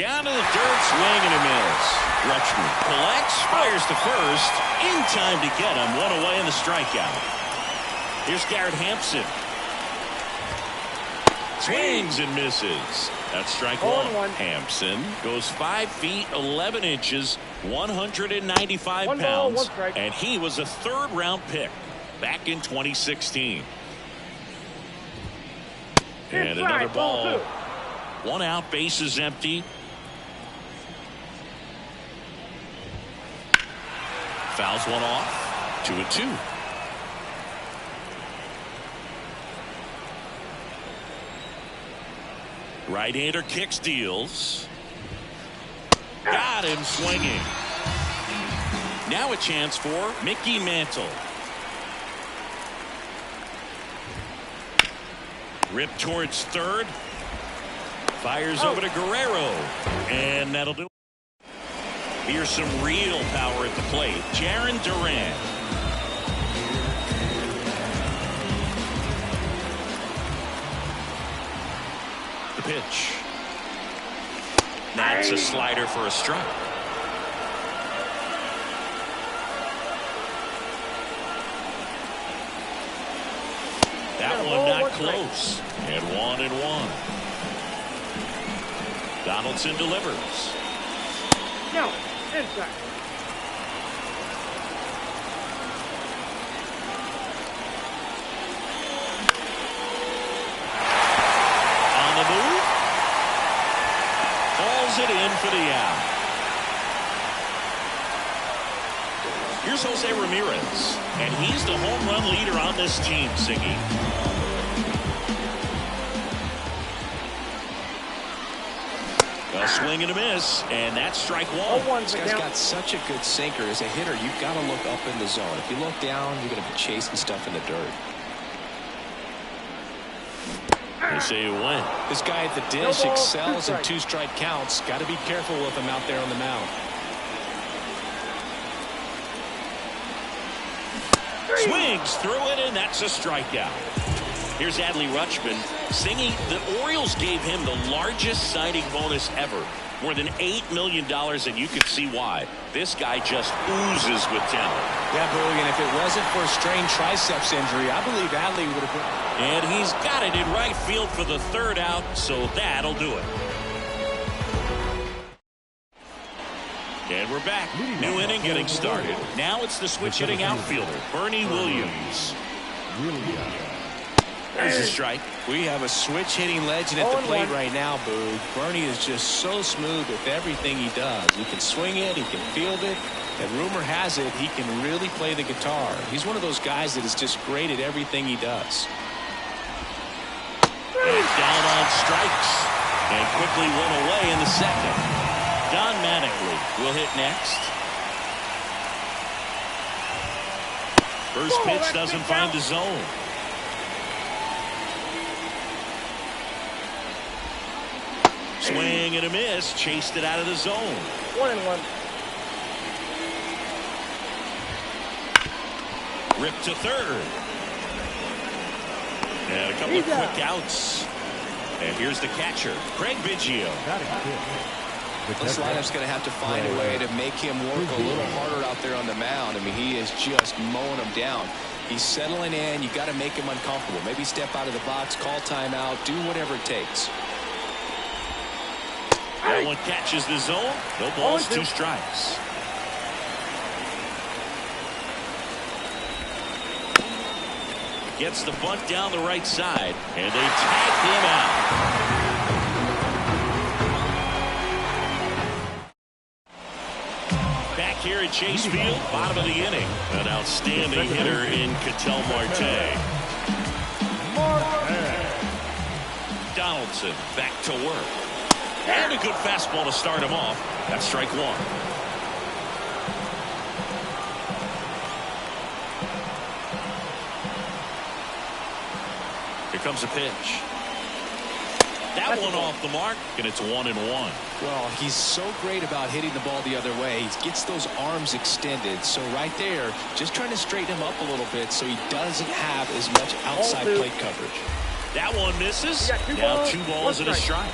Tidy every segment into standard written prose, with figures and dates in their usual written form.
Down to the dirt, swing and a miss. Rutschman collects, fires to first, in time to get him. One away in the strikeout. Here's Garrett Hampson. Swings and misses. That's strike one. Hampson goes 5 feet 11 inches, 195 pounds, and he was a third-round pick back in 2016. And another ball. One out, bases empty. Fouls one off. 2-2. Right-hander kicks, deals. Got him swinging. Now a chance for Mickey Mantle. Ripped towards third. Fires over to Guerrero. And that'll do it. Here's some real power at the plate. Jarren Duran. The pitch. That's a slider for a strike. That one not close. And 1-1. Donaldson delivers. No, inside. On the move. Falls it in for the out. Here's Jose Ramirez, and he's the home run leader on this team, Siggy. A swing and a miss, and that's strike one. This guy's got such a good sinker. As a hitter, you've got to look up in the zone. If you look down, you're going to be chasing stuff in the dirt. They say you win. This guy at the dish excels in two-strike counts. Got to be careful with him out there on the mound. Swings through it, and that's a strikeout. Here's Adley Rutschman. Singing, the Orioles gave him the largest signing bonus ever. More than $8 million, and you can see why. This guy just oozes with talent. Yeah, Boog, and if it wasn't for a strained triceps injury, I believe Adley would have been. And he's got it in right field for the third out, so that'll do it. And we're back. New inning getting started. Now it's the switch-hitting outfielder, Bernie Williams. There's a strike. We have a switch-hitting legend at the plate right now, Boog. Bernie is just so smooth with everything he does. He can swing it, he can field it, and rumor has it he can really play the guitar. He's one of those guys that is just great at everything he does. And down on strikes. And quickly one away in the second. Don Mattingly will hit next. First pitch doesn't find the zone. Swing and a miss. Chased it out of the zone. 1-1. Ripped to third. And a couple of quick outs. And here's the catcher, Craig Biggio. This lineup's going to have to find a way to make him work a little harder out there on the mound. I mean, he is just mowing them down. He's settling in. You got to make him uncomfortable. Maybe step out of the box, call timeout, do whatever it takes. That one catches the zone. No balls, 2 strikes. Gets the bunt down the right side, and they tag him out. Back here at Chase Field, bottom of the inning. An outstanding hitter in Ketel Marte. Donaldson back to work. And a good fastball to start him off. That's strike one. Here comes a pitch. That one off the mark, and it's 1-1. Well, he's so great about hitting the ball the other way. He gets those arms extended. So right there, just trying to straighten him up a little bit so he doesn't have as much outside plate coverage. That one misses. Now 2 balls and a strike.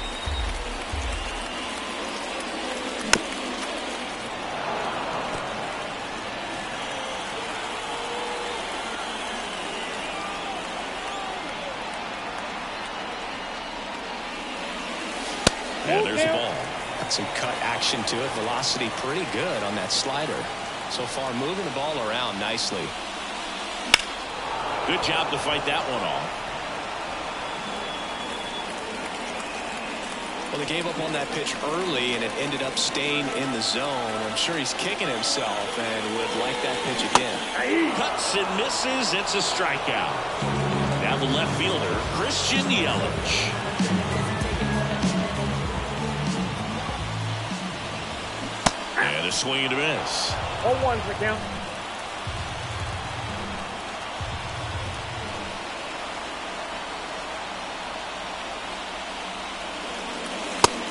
And there's the ball. Got some cut action to it. Velocity pretty good on that slider. So far, moving the ball around nicely. Good job to fight that one off. Well, they gave up on that pitch early, and it ended up staying in the zone. I'm sure he's kicking himself and would like that pitch again. Cuts and misses. It's a strikeout. Now the left fielder, Christian Yelich. And a swing and a miss. 0-1's the count.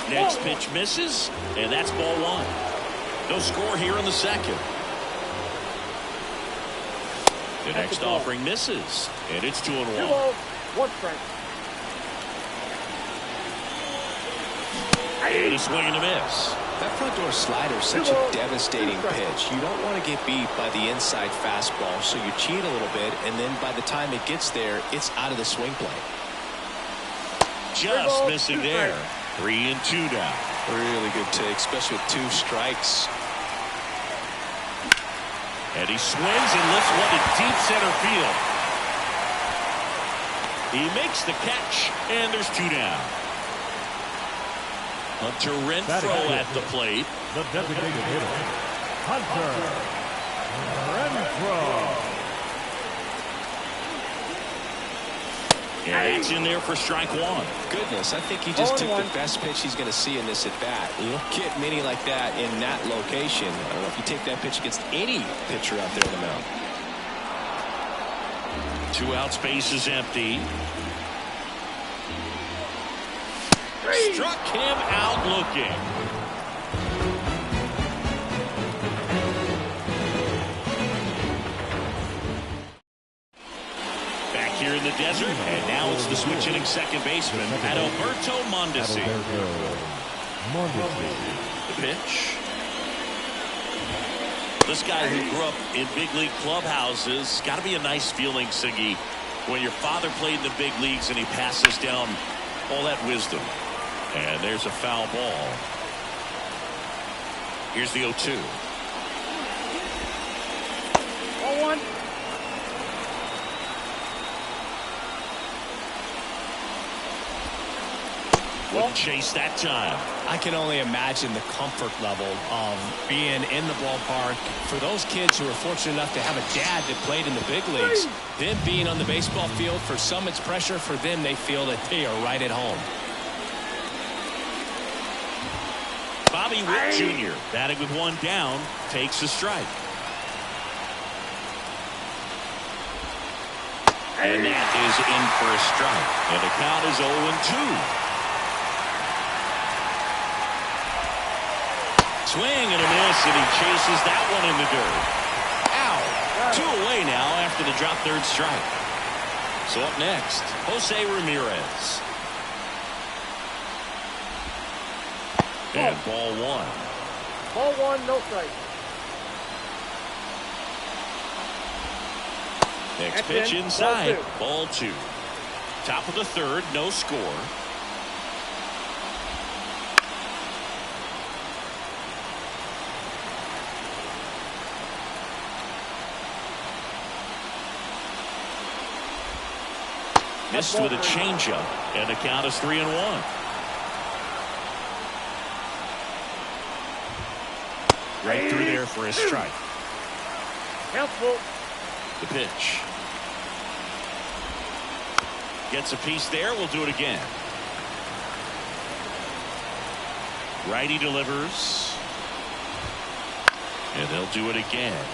Next pitch misses, and that's ball one. No score here in the second. The next offering misses, and it's 2-1. 2 balls, 1 strike. And a swing and a miss. That front door slider is such a devastating pitch. You don't want to get beat by the inside fastball, so you cheat a little bit, and then by the time it gets there, it's out of the swing play. Just missing there. 3-2 now. Really good take, especially with 2 strikes. And he swings and lifts one to deep center field. He makes the catch, and there's 2 down. Hunter Renfroe at the plate. The designated hitter, Hunter Renfroe. And that's in there for strike 1. Goodness, I think he just took the best pitch he's going to see in this at-bat. You don't get many like that in that location. I don't know if you take that pitch against any pitcher out there in the mound. 2 outs, base is empty. Struck him out looking. Back here in the desert, and now it's the switch hitting second baseman at Alberto Mondesi. The pitch. This guy who grew up in big league clubhouses, got to be a nice feeling, Siggy, when your father played in the big leagues and he passes down all that wisdom. And there's a foul ball. Here's the 0-2. 0-1. Wouldn't chase that time. I can only imagine the comfort level of being in the ballpark. For those kids who are fortunate enough to have a dad that played in the big leagues, them being on the baseball field, for some it's pressure. For them, they feel that they are right at home. Bobby Witt Jr. batting with 1 down, takes a strike. And that is in for a strike. And the count is 0-2. Swing and a miss, and he chases that one in the dirt. Ow! 2 away now after the drop third strike. So up next, Jose Ramirez. And ball 1. Ball 1, no strike. Next That's pitch in. inside. Ball 2. Top of the third, no score. Missed with a changeup, and the count is 3-1. Right through there for a strike. Count full. The pitch. Gets a piece there. We'll do it again. Righty delivers. And they'll do it again.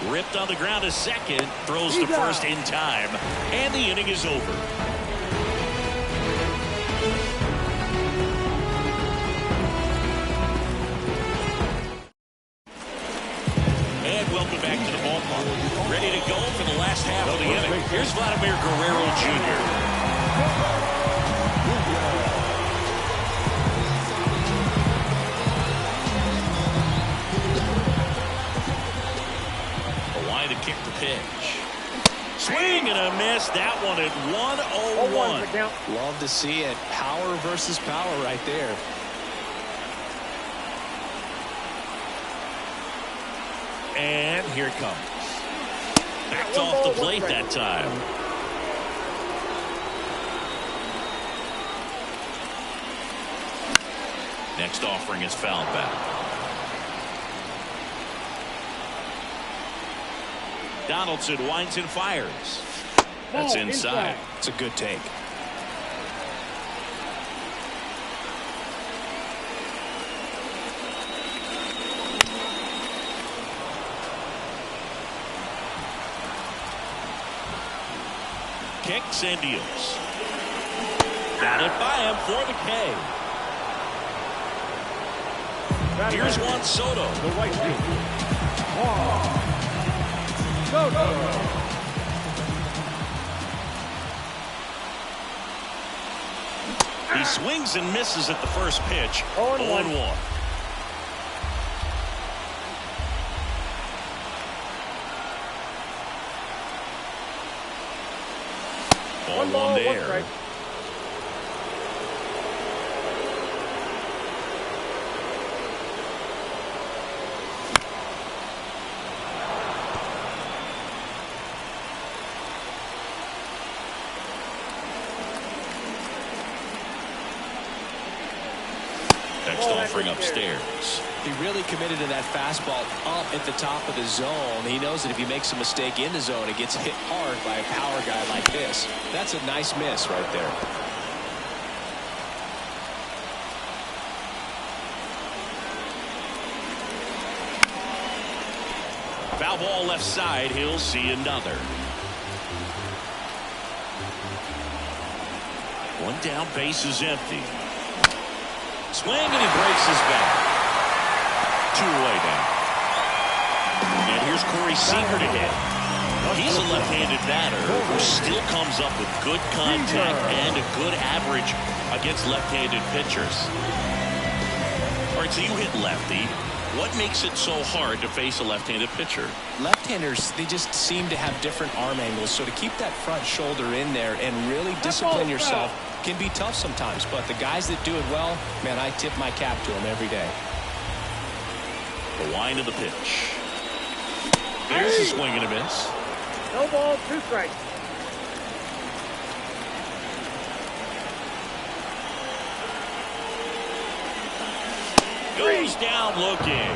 Ripped on the ground a second, throws to first in time, and the inning is over. And welcome back to the ballpark. Ready to go for the last half of the inning. Here's Vladimir Guerrero Jr. lost that one at 1-0-1. Love to see it. Power versus power right there. And here it comes. Backed off the plate that time. Next offering is fouled back. Donaldson winds and fires. That's inside. It's a good take. Kicks and deals. Batted by him for the K. Here's Juan Soto. The right field. Soto. He swings and misses at the first pitch. 0-1. Ball one there. Next offering upstairs. He really committed to that fastball up at the top of the zone. He knows that if he makes a mistake in the zone, it gets hit hard by a power guy like this. That's a nice miss right there. Foul ball left side. He'll see another. One down, base is empty. Swing and he breaks his bat. 2 away now. And here's Corey Seager to hit. He's a left-handed batter who still comes up with good contact and a good average against left-handed pitchers. All right, so you hit lefty. What makes it so hard to face a left-handed pitcher? Left-handers, they just seem to have different arm angles. So to keep that front shoulder in there and really discipline yourself can be tough sometimes. But the guys that do it well, man, I tip my cap to them every day. The wind of the pitch. There's a swing and a miss. No ball, 2 strikes. Goes down looking.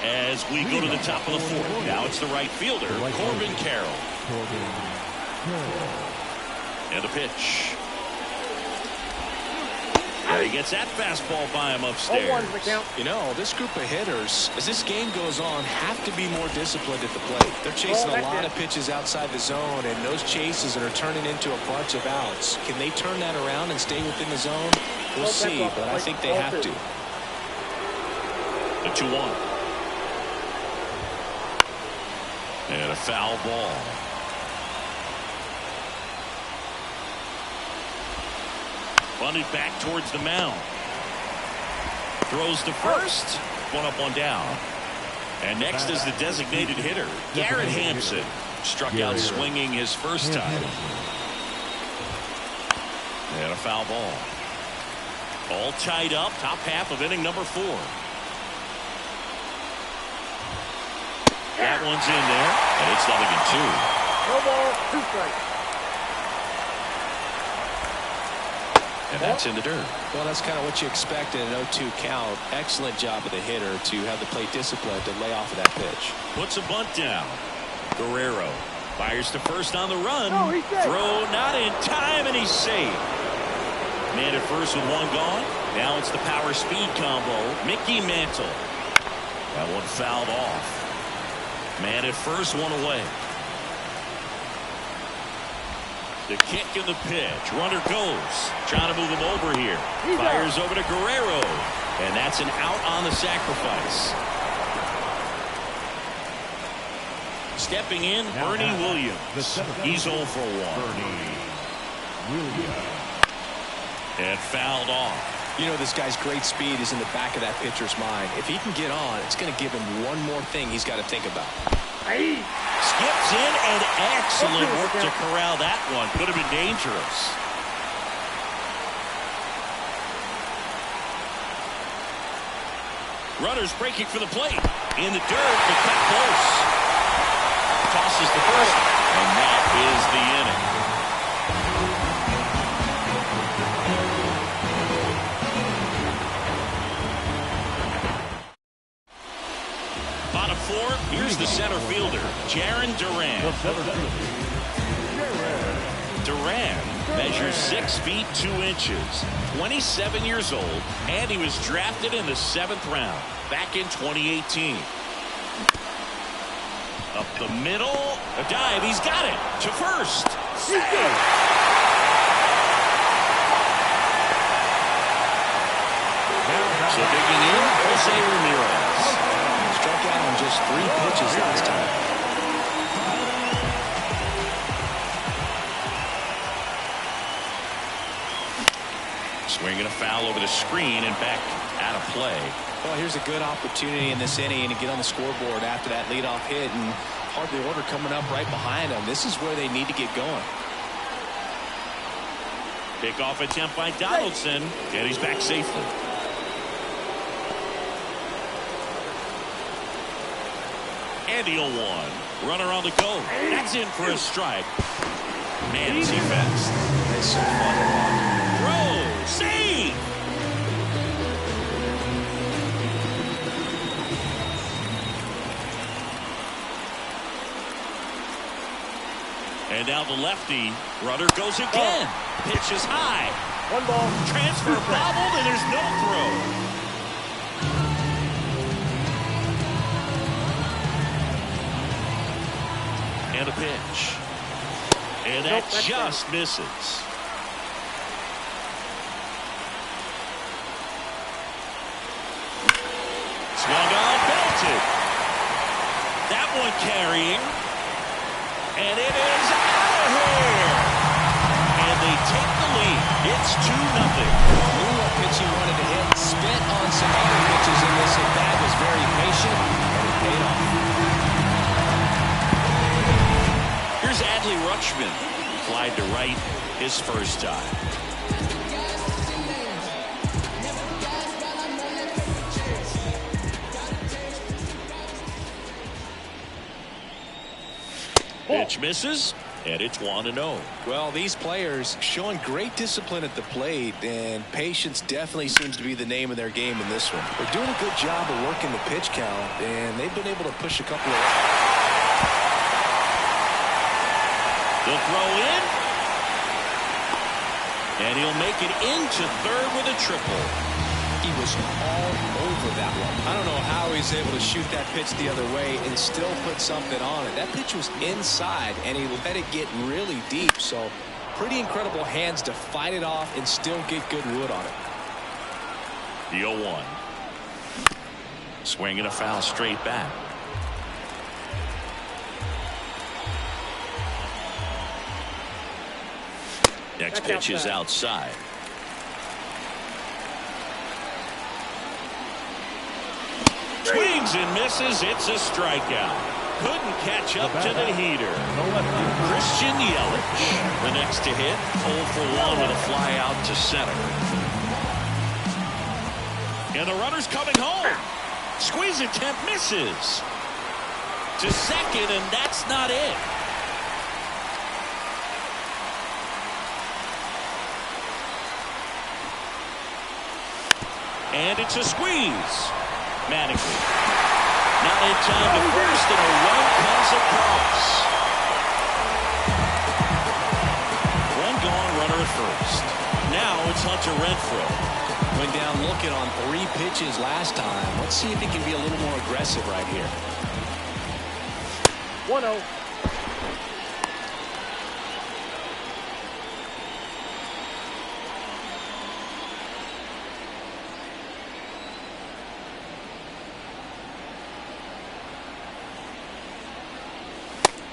As we go to the top of the 4th, now it's the right fielder, Corbin Carroll. And the pitch. And he gets that fastball by him upstairs. You know, this group of hitters, as this game goes on, have to be more disciplined at the plate. They're chasing a lot of pitches outside the zone, and those chases are turning into a bunch of outs. Can they turn that around and stay within the zone? We'll see, but I think they have to. The 2-1. And a foul ball. Bunted back towards the mound. Throws to first. One up, one down. And next is the designated hitter, Garrett Hampson. Struck out swinging his first time. And a foul ball. All tied up. Top half of inning number 4. That one's in there. And it's 0-2. No ball, 2 strikes. And that's in the dirt. Well, that's kind of what you expect in an 0-2 count. Excellent job of the hitter to have the plate discipline to lay off of that pitch. Puts a bunt down. Guerrero fires to first on the run. He's Throw not in time, and he's safe. Man at first with one gone. Now it's the power speed combo. Mickey Mantle. That one fouled off. Man at first, one away. The kick and the pitch. Runner goes. Trying to move him over here. Fires over to Guerrero. And that's an out on the sacrifice. Stepping in, Bernie Williams. He's 0 for 1. Bernie Williams. And fouled off. You know, this guy's great speed is in the back of that pitcher's mind. If he can get on, it's going to give him one more thing he's got to think about. Skips in, and excellent work to corral that one. Could have been dangerous. Runners breaking for the plate. In the dirt, but cut close. Tosses the first, and that is the inning. Bottom four, here's the center fielder, Jarren Duran. Duran measures 6 feet 2 inches, 27 years old, and he was drafted in the 7th round back in 2018. Up the middle, a dive, he's got it to first. Save! So digging in, Jose Ramirez. Struck out on just 3 pitches last time. Swinging a foul over the screen and back out of play. Well, here's a good opportunity in this inning to get on the scoreboard after that leadoff hit, and hardly order coming up right behind them. This is where they need to get going. Pickoff attempt by Donaldson, and he's back safely. And the 0-1. Runner on the go. That's in for a strike. Man, is he fast. It's so fun to watch. Throw. Save. And now the lefty. Runner goes again. Pitch is high. 1 ball. Transfer bobbled, and there's no throw. And a pitch. And that just misses. Swung on, belted. That one carrying. And it is out of here. And they take the lead. It's 2-0. Knew what pitch he wanted to hit. Spit on some other pitches in this at bat. Was very patient, and it paid off. Here's Adley Rutschman. Flied to right his first time. Pitch misses, and it's 1-0. Well, these players showing great discipline at the plate, and patience definitely seems to be the name of their game in this one. They're doing a good job of working the pitch count, and they've been able to push a couple of... The throw in. And he'll make it into third with a triple. He was all over that one. I don't know how he's able to shoot that pitch the other way and still put something on it. That pitch was inside, and he let it get really deep. So pretty incredible hands to fight it off and still get good wood on it. The 0-1. Swinging a foul straight back. Next pitch is outside. Swings and misses. It's a strikeout. Couldn't catch up to the heater. Christian Yelich, the next to hit, 0 for 1 with a fly out to center. And the runner's coming home. Squeeze attempt misses. To second, and that's not it. And it's a squeeze. Manning. Not in time to first, and a run comes across. 1 gone, runner at first. Now it's Hunter Renfroe. Went down looking on 3 pitches last time. Let's see if he can be a little more aggressive right here. 1-0.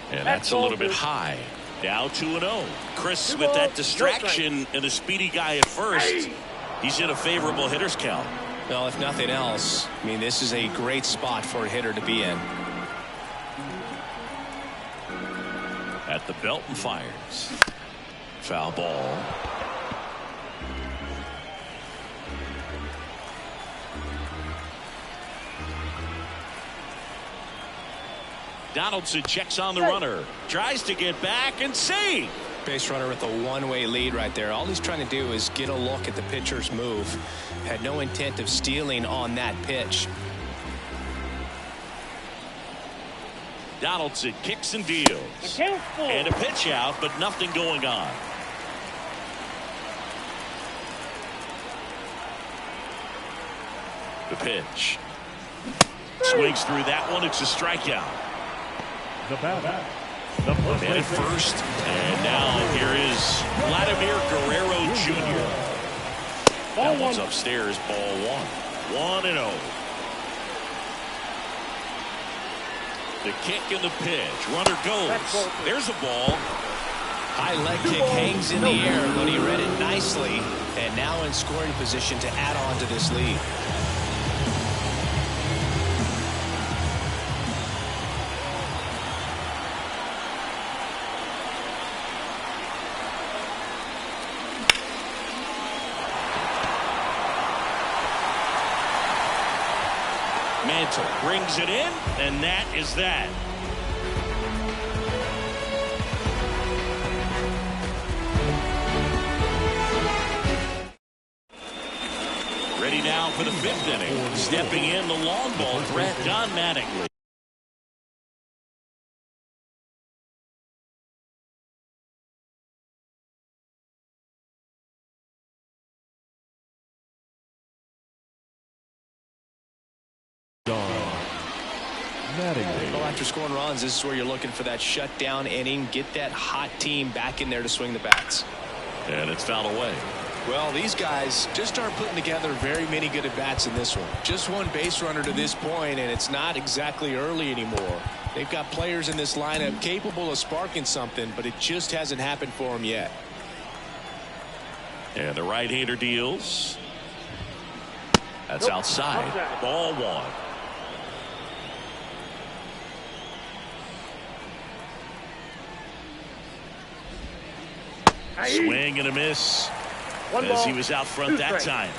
And that's a little bit high. Now 2-0. Chris with that distraction and the speedy guy at first. He's in a favorable hitter's count. Well, if nothing else, I mean, this is a great spot for a hitter to be in. At the belt and fires. Foul ball. Donaldson checks on the runner. Tries to get back and save. Base runner with a one-way lead right there. All he's trying to do is get a look at the pitcher's move. Had no intent of stealing on that pitch. Donaldson kicks and deals. And a pitch out, but nothing going on. The pitch. Swings through that one. It's a strikeout. The batter. And at first. And now here is Vladimir Guerrero Jr. That one's upstairs. Ball one. 1-0. The kick and the pitch. Runner goes. There's a ball. High leg kick hangs in the air, but he read it nicely. And now in scoring position to add on to this lead. Mantle brings it in, and that is that. Ready now for the 5th inning. Stepping in, the long ball threat, Don Mattingly. Well, after scoring runs, this is where you're looking for that shutdown inning. Get that hot team back in there to swing the bats. And it's fouled away. Well, these guys just aren't putting together very many good at-bats in this one. Just one base runner to this point, and it's not exactly early anymore. They've got players in this lineup capable of sparking something, but it just hasn't happened for them yet. And the right-hander deals. That's outside. Ball one. Swing and a miss as he was out front that time.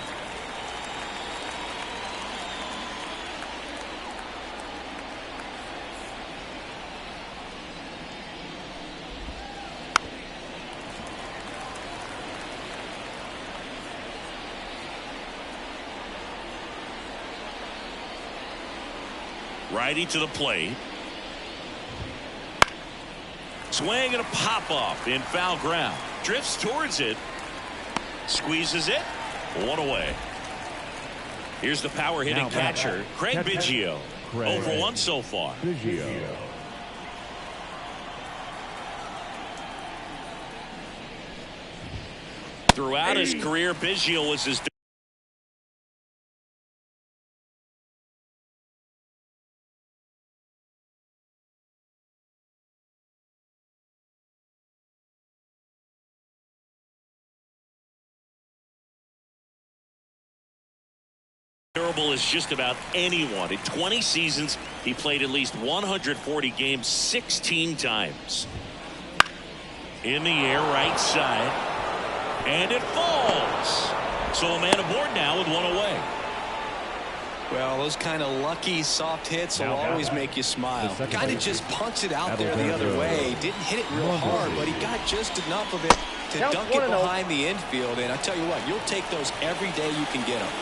Righty to the plate. Swing and a pop-up in foul ground. Drifts towards it. Squeezes it. One away. Here's the power-hitting catcher, Craig Biggio. 0 for 1 so far. Throughout his career, Biggio was his terrible as just about anyone. In 20 seasons, he played at least 140 games 16 times. In the air, right side. And it falls. So a man aboard now with one away. Well, those kind of lucky soft hits will always make you smile. Kind of just punched it out there the other way. Didn't hit it real hard, but he got just enough of it to dunk it behind the infield. And I tell you what, you'll take those every day you can get them.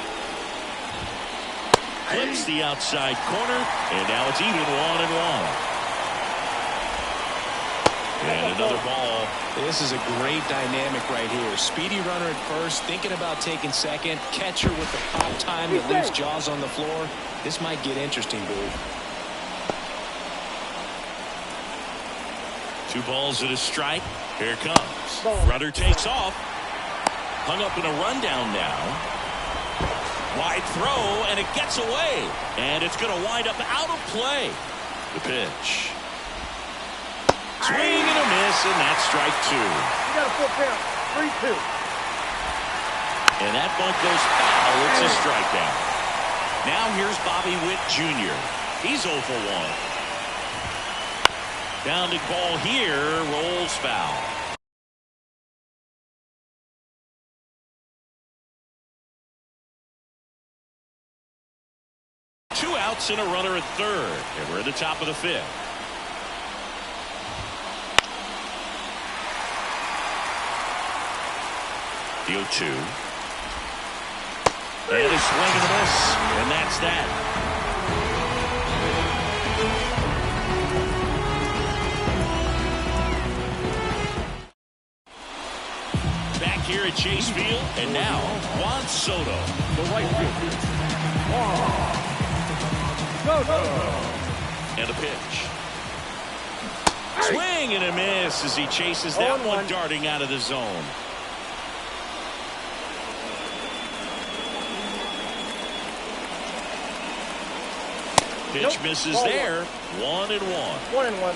Clips the outside corner, and now it's even 1-1. And another ball. This is a great dynamic right here. Speedy runner at first, thinking about taking second. Catcher with the pop time that leaves Jaws on the floor. This might get interesting, dude. 2 balls and a strike. Here it comes. Runner takes off. Hung up in a rundown now. Wide throw, and it gets away. And it's going to wind up out of play. The pitch. Swing and a miss, and that's strike 2. You got a full count. And that bunt goes foul. It's a strikeout. Now here's Bobby Witt Jr. He's 0 for 1. Grounded ball here, rolls foul. Two outs and a runner at third. And we're at the top of the fifth. The 0-2. And a swing and a miss. And that's that. Back here at Chase Field. And now, Juan Soto. The right field. And a pitch. Swing and a miss as he chases that one darting out of the zone. Pitch misses there. 1-1. 1-1.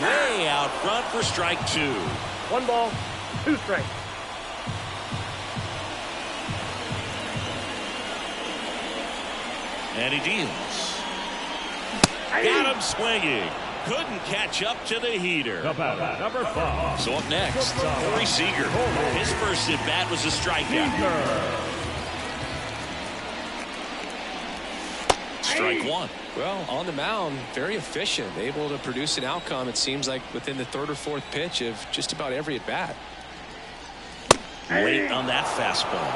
Way out front for strike 2. 1 ball, 2 strikes. And he deals. Got him swinging. Couldn't catch up to the heater. The batter, number 5. So up next, Corey Seager. His first at bat was a strikeout. Strike 1. Well, on the mound, very efficient, able to produce an outcome, it seems like, within the 3rd or 4th pitch of just about every at bat. Late on that fastball.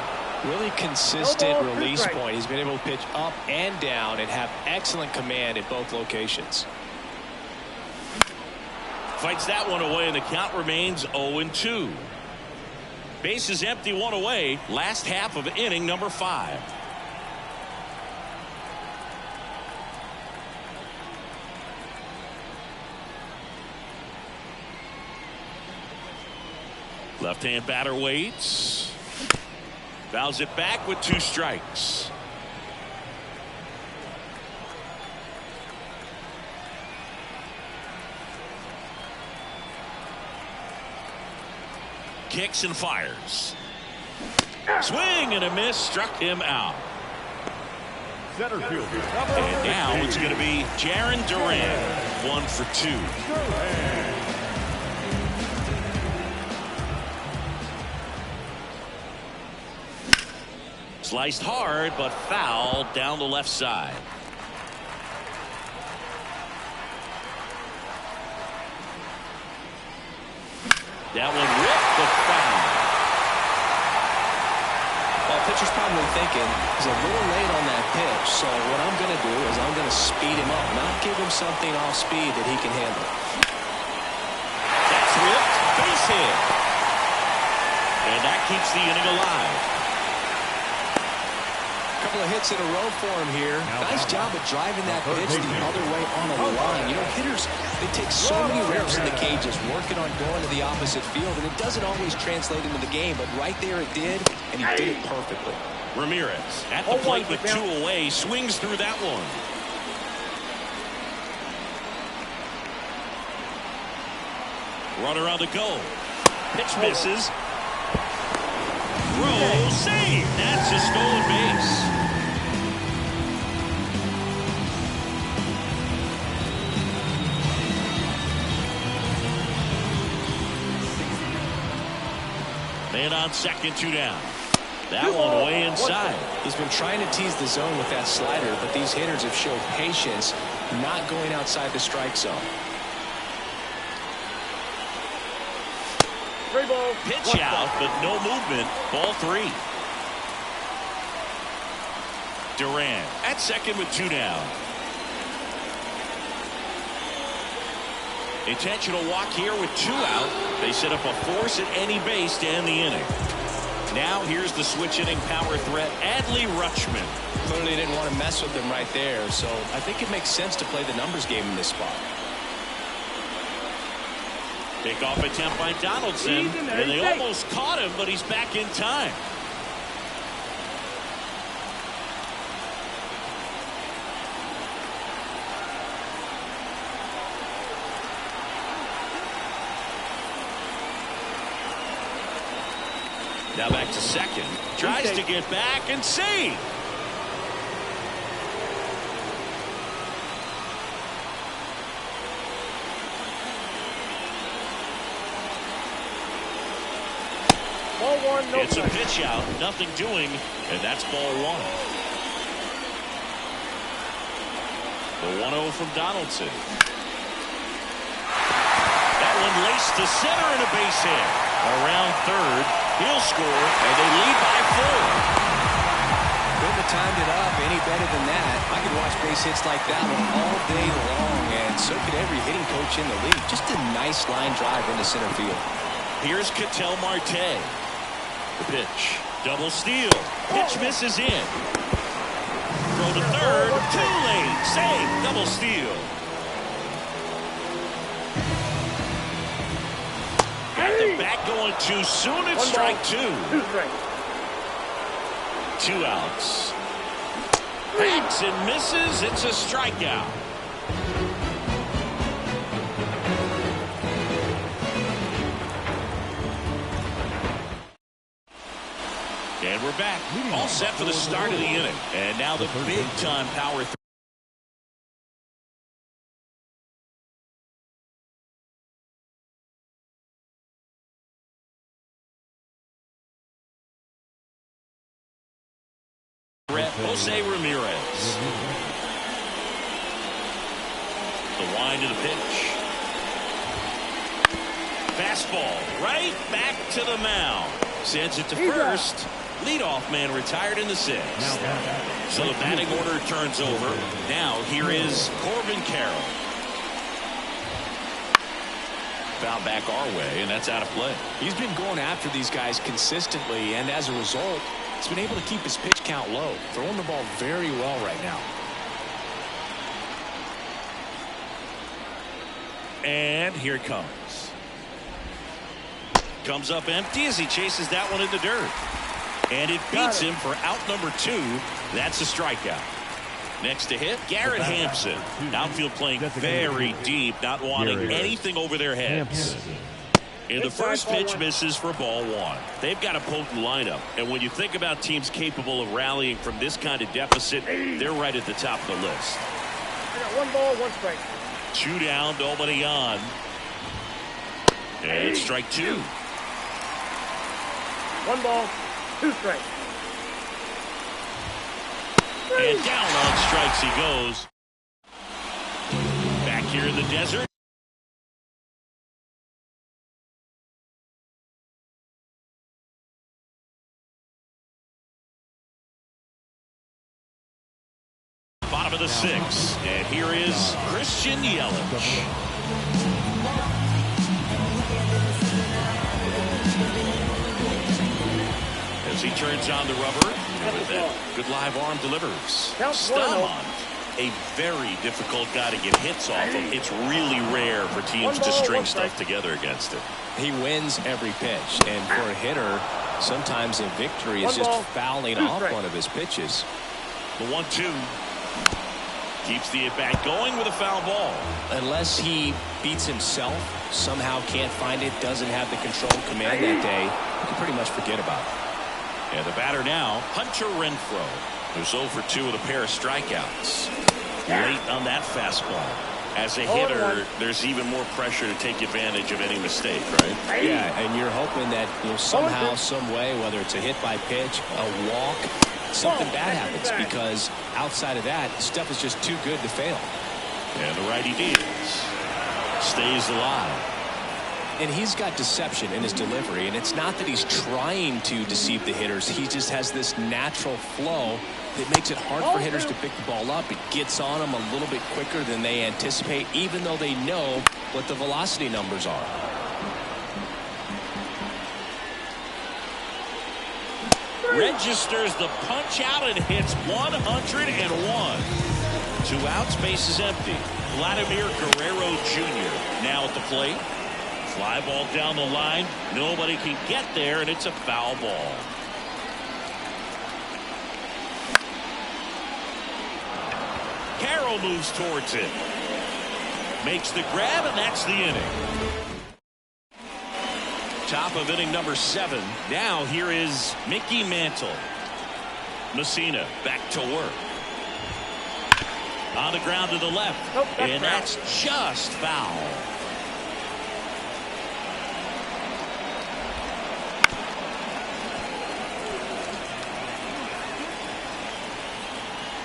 Really consistent release point. He's been able to pitch up and down and have excellent command at both locations. Fights that one away, and the count remains 0-2. Bases empty, 1 away. Last half of inning number 5. Left-hand batter waits. Fouls it back with 2 strikes. Kicks and fires. Swing and a miss, struck him out. Center field. And now it's going to be Jarren Duran, 1 for 2. Sliced hard, but foul down the left side. That one ripped the foul. Well, pitcher's probably thinking he's a little late on that pitch, so what I'm going to do is I'm going to speed him up, not give him something off speed that he can handle. That's ripped, base hit. And that keeps the inning alive. Couple of hits in a row for him here. Nice job of driving that pitch the other way on the line. You know, hitters, they take so many reps in the cages working on going to the opposite field, and it doesn't always translate into the game, but right there it did, and he did it perfectly. Ramirez at the plate with 2 away, swings through that one. Runner on the go. Pitch misses. Throw, save. That's a stolen base. Man on second, 2 down. That one way inside. He's been trying to tease the zone with that slider, but these hitters have showed patience, not going outside the strike zone. 3 balls. Pitch out, but no movement. Ball 3. Duran at second with 2 down. Intentional walk here with 2 out. They set up a force at any base to end the inning. Now here's the switch inning power threat, Adley Rutschman. Clearly didn't want to mess with them right there, so I think it makes sense to play the numbers game in this spot. Pickoff attempt by Donaldson, and they almost caught him, but he's back in time. Now back to second. Tries to get back and save. Ball one, no It's a strike. pitch out, nothing doing, and that's ball one. The 1-0 from Donaldson. That one laced to center and a base hit. Around third, he'll score, and they lead by 4. Couldn't have timed it up any better than that. I could watch base hits like that one all day long, and so could every hitting coach in the league. Just a nice line drive into center field. Here's Ketel Marte. The pitch. Double steal. Pitch misses in. Throw to third. Too late. Save. Double steal. Got the bat going too soon. It's strike 2. 2 strikes. 2 outs. Hacks and misses. It's a strikeout. And we're back. All set for the start of the inning. And now the big-time power threat, Jose Ramirez. The wind of the pitch. Fastball right back to the mound. Sends it to first. Leadoff man retired in the 6th. So the batting order turns over. Now here is Corbin Carroll. Foul back our way, and that's out of play. He's been going after these guys consistently, and as a result, he's been able to keep his pitch count low. Throwing the ball very well right now. And here it comes. Comes up empty as he chases that one in the dirt. And it beats him for out number 2. That's a strikeout. Next to hit, Garrett Hampson. Outfield playing very deep, not wanting anything over their heads. And the first pitch misses for ball 1. They've got a potent lineup. And when you think about teams capable of rallying from this kind of deficit, they're right at the top of the list. I got 1 ball, 1 strike. 2 down, nobody on. And it's strike 2. 1 ball, 2 strikes. And down on strikes he goes. Back here in the desert. Bottom of the 6th. And here is Christian Yelich. As he turns on the rubber, with that good live arm delivers. Stamont, a very difficult guy to get hits off of. It's really rare for teams to string stuff together against him. He wins every pitch, and for a hitter, sometimes a victory is just fouling off one of his pitches. The 1-2 keeps the at-bat going with a foul ball. Unless he beats himself, somehow can't find it, doesn't have the control command that day, you can pretty much forget about it. And the batter now, Hunter Renfroe, who's 0 for 2 with a pair of strikeouts. Late on that fastball. As a hitter, there's even more pressure to take advantage of any mistake, right? Yeah, and you're hoping that somehow, some way, whether it's a hit by pitch, a walk, something bad happens, because outside of that, stuff is just too good to fail. And the righty deals. Stays alive. And he's got deception in his delivery, and it's not that he's trying to deceive the hitters. He just has this natural flow that makes it hard for hitters to pick the ball up. It gets on them a little bit quicker than they anticipate, even though they know what the velocity numbers are. Registers the punch out and hits 101. 2 outs, base is empty. Vladimir Guerrero Jr. now at the plate. Fly ball down the line. Nobody can get there, and it's a foul ball. Carroll moves towards it. Makes the grab, and that's the inning. Top of inning number 7. Now here is Mickey Mantle. Messina back to work. On the ground to the left. Nope, and that's just foul.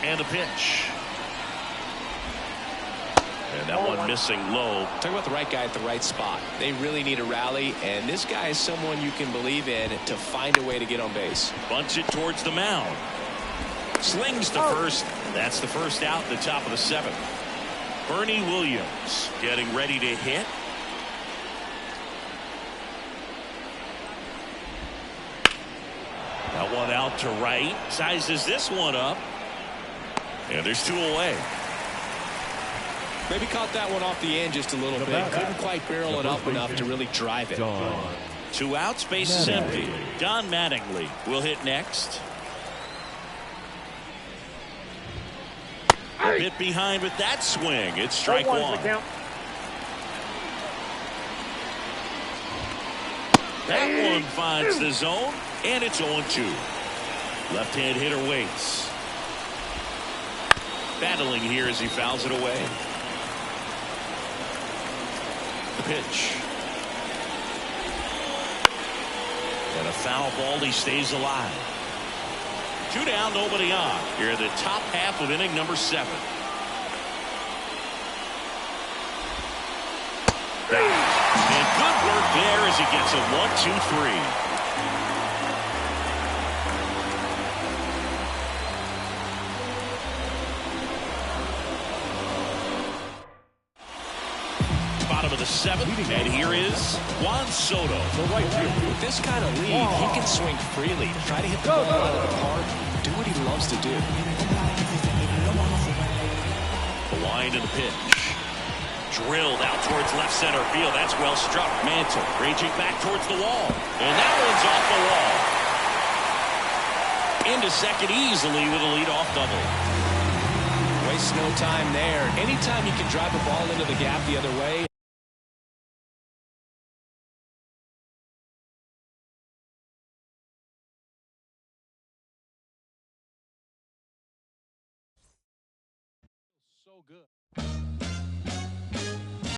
And the pitch. And that one missing low. Talk about the right guy at the right spot. They really need a rally, and this guy is someone you can believe in to find a way to get on base. Bunts it towards the mound. Slings to first. That's the first out in the top of the 7th. Bernie Williams getting ready to hit. That one out to right. Sizes this one up. And there's 2 away. Maybe caught that one off the end just a little bit. Couldn't quite barrel it up enough to really drive it. 2 outs, base is empty. Don Mattingly will hit next. A bit behind with that swing. It's strike 1. That one finds the zone, and it's 0-2. Left-hand hitter waits. Battling here as he fouls it away. The pitch. And a foul ball. He stays alive. 2 down, nobody on. Here in the top half of inning number 7. And good work there as he gets a 1-2-3. Bottom of the 7th, and here is Juan Soto. With this kind of lead, he can swing freely, try to hit the ball out of the park, do what he loves to do. The line to the pitch. Drilled out towards left center field. That's well struck. Mantle raging back towards the wall. And that one's off the wall. Into second easily with a leadoff double. Waste no time there. Anytime you can drive the ball into the gap the other way. So good.